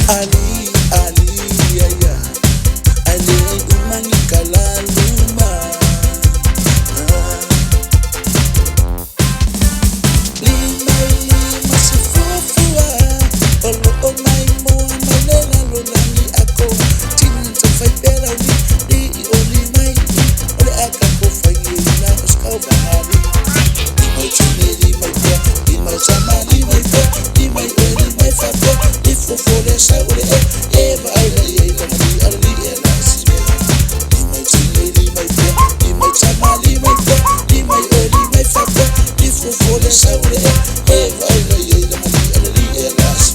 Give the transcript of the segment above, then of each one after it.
Ali, Ali, ya ya. Ali umangi kalaluma. Lima lima sifufua. Olo omai moa malela lolani ako. Tinta fai pera li oli mai. Ole akako fai na oskau bahari. Lima chine lima pia, lima sama lima pia, lima oli mai fa pia. Ifo fole sa ole eva aila yeila mali ali elas. Lima chine lima pia, lima sama lima pia, lima oli mai fa pia. Ifo fole sa ole eva aila yeila mali ali elas.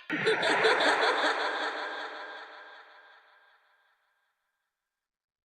Ha ha ha.